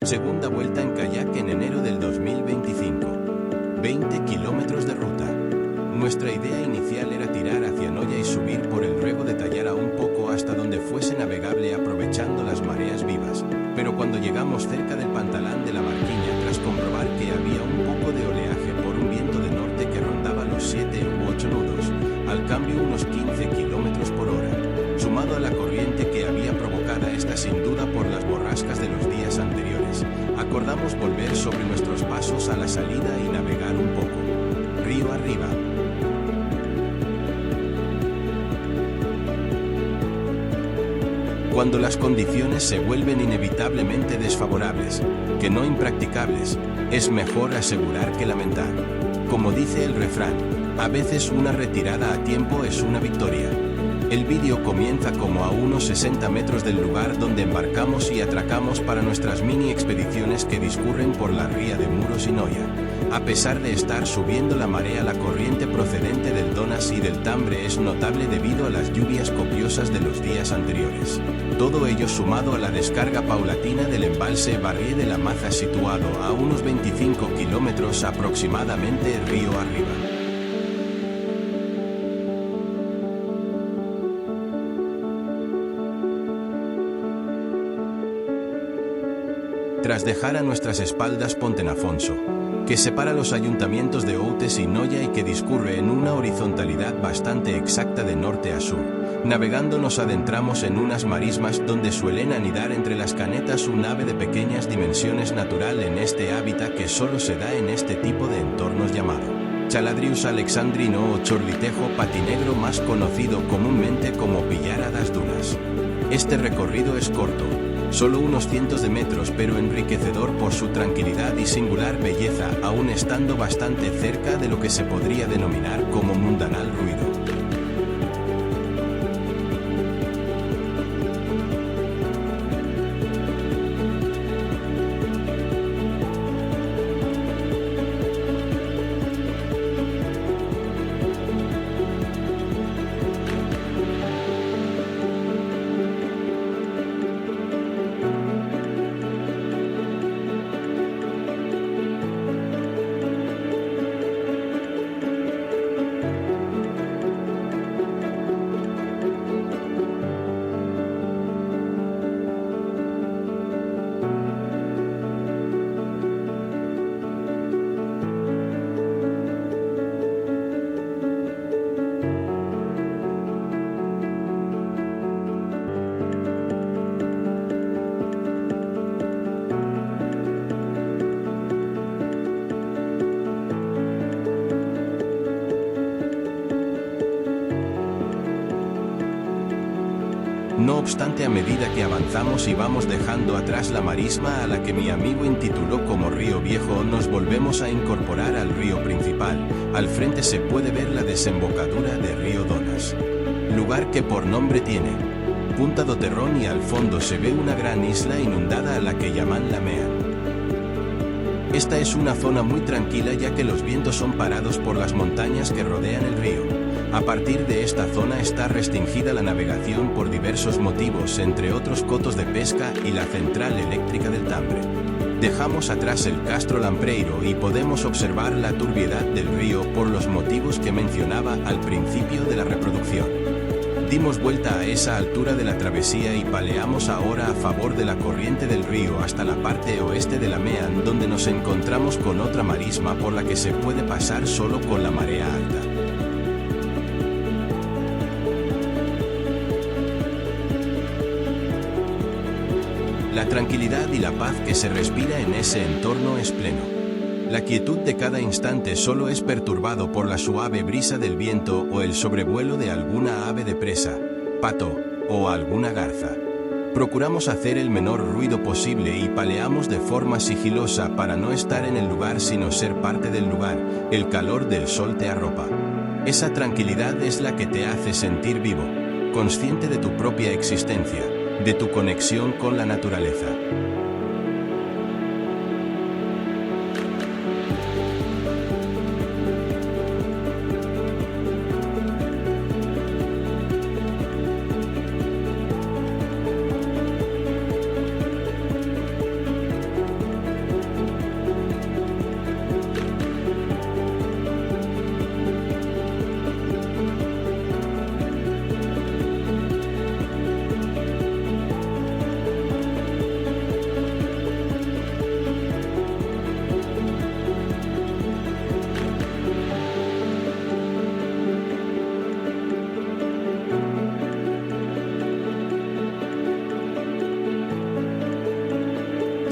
Segunda vuelta en kayak en enero del 2025. 20 kilómetros de ruta. Nuestra idea inicial era tirar hacia Noya y subir por el Rego de Tallara un poco hasta donde fuese navegable aprovechando las mareas vivas. Pero cuando llegamos cerca del Pantalán de la Marquiña, tras comprobar que había un poco de oleaje por un viento de norte que rondaba los 7 u 8 nudos, al cambio unos 15 kilómetros por hora, sumado a la corriente que había provocada esta sin duda por las borrascas de los días anteriores, acordamos volver sobre nuestros pasos a la salida y navegar un poco. Río arriba. Cuando las condiciones se vuelven inevitablemente desfavorables, que no impracticables, es mejor asegurar que lamentar. Como dice el refrán, a veces una retirada a tiempo es una victoria. El vídeo comienza como a unos 60 metros del lugar donde embarcamos y atracamos para nuestras mini expediciones que discurren por la ría de Muros y Noya. A pesar de estar subiendo la marea, la corriente procedente del Donas y del Tambre es notable debido a las lluvias copiosas de los días anteriores. Todo ello sumado a la descarga paulatina del embalse Barrié de la Maza situado a unos 25 kilómetros aproximadamente río arriba. Tras dejar a nuestras espaldas Pontenafonso, que separa los ayuntamientos de Outes y Noya y que discurre en una horizontalidad bastante exacta de norte a sur, navegando nos adentramos en unas marismas donde suelen anidar entre las canetas un ave de pequeñas dimensiones natural en este hábitat que solo se da en este tipo de entornos llamado Chaladrius alexandrino o chorlitejo patinegro, más conocido comúnmente como Pillara das Dunas. Este recorrido es corto, solo unos cientos de metros, pero enriquecedor por su tranquilidad y singular belleza, aún estando bastante cerca de lo que se podría denominar como mundanal ruido. No obstante, a medida que avanzamos y vamos dejando atrás la marisma a la que mi amigo intituló como Río Viejo, nos volvemos a incorporar al río principal. Al frente se puede ver la desembocadura de Río Donas, lugar que por nombre tiene Punta do Terrón, y al fondo se ve una gran isla inundada a la que llaman La Mea. Esta es una zona muy tranquila ya que los vientos son parados por las montañas que rodean el río. A partir de esta zona está restringida la navegación por diversos motivos, entre otros cotos de pesca y la central eléctrica del Tambre. Dejamos atrás el Castro Lampreiro y podemos observar la turbiedad del río por los motivos que mencionaba al principio de la reproducción. Dimos vuelta a esa altura de la travesía y paleamos ahora a favor de la corriente del río hasta la parte oeste de la Mea, donde nos encontramos con otra marisma por la que se puede pasar solo con la marea alta. La tranquilidad y la paz que se respira en ese entorno es pleno. La quietud de cada instante solo es perturbado por la suave brisa del viento o el sobrevuelo de alguna ave de presa, pato o alguna garza. Procuramos hacer el menor ruido posible y paleamos de forma sigilosa para no estar en el lugar sino ser parte del lugar. El calor del sol te arropa. Esa tranquilidad es la que te hace sentir vivo, consciente de tu propia existencia, de tu conexión con la naturaleza.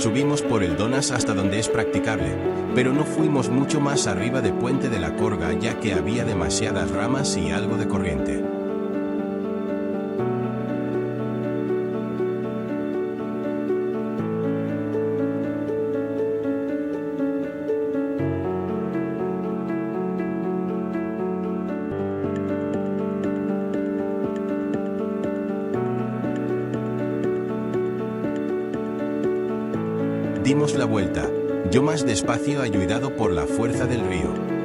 Subimos por el Donas hasta donde es practicable, pero no fuimos mucho más arriba de Puente de la Corga ya que había demasiadas ramas y algo de corriente. Dimos la vuelta, yo más despacio ayudado por la fuerza del río.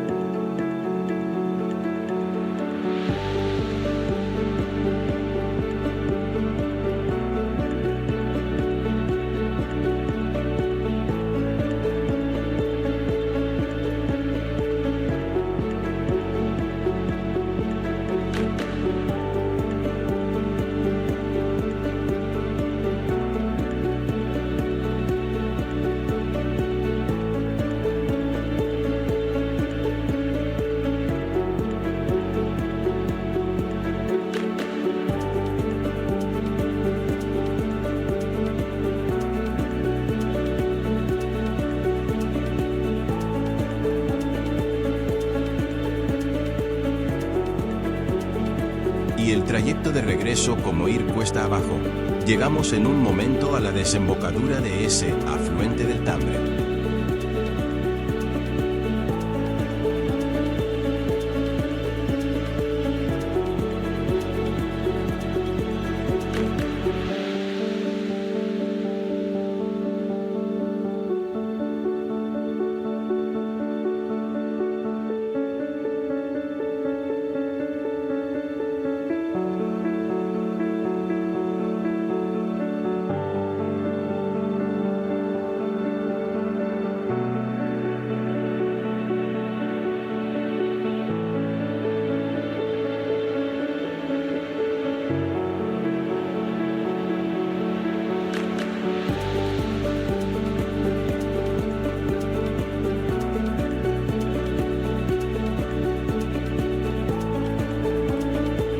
Y el trayecto de regreso como ir cuesta abajo. Llegamos en un momento a la desembocadura de ese afluente del Tambre.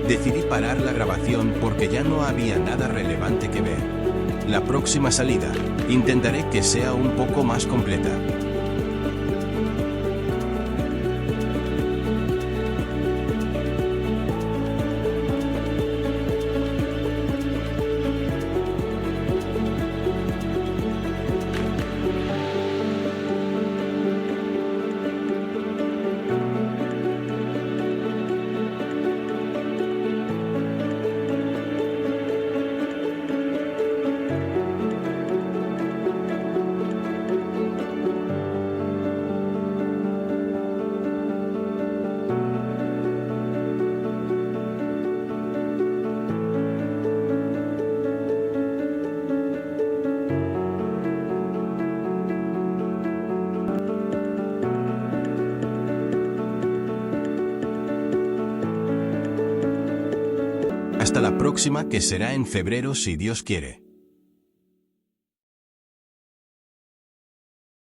Decidí parar la grabación porque ya no había nada relevante que ver. La próxima salida, intentaré que sea un poco más completa. Hasta la próxima, que será en febrero si Dios quiere.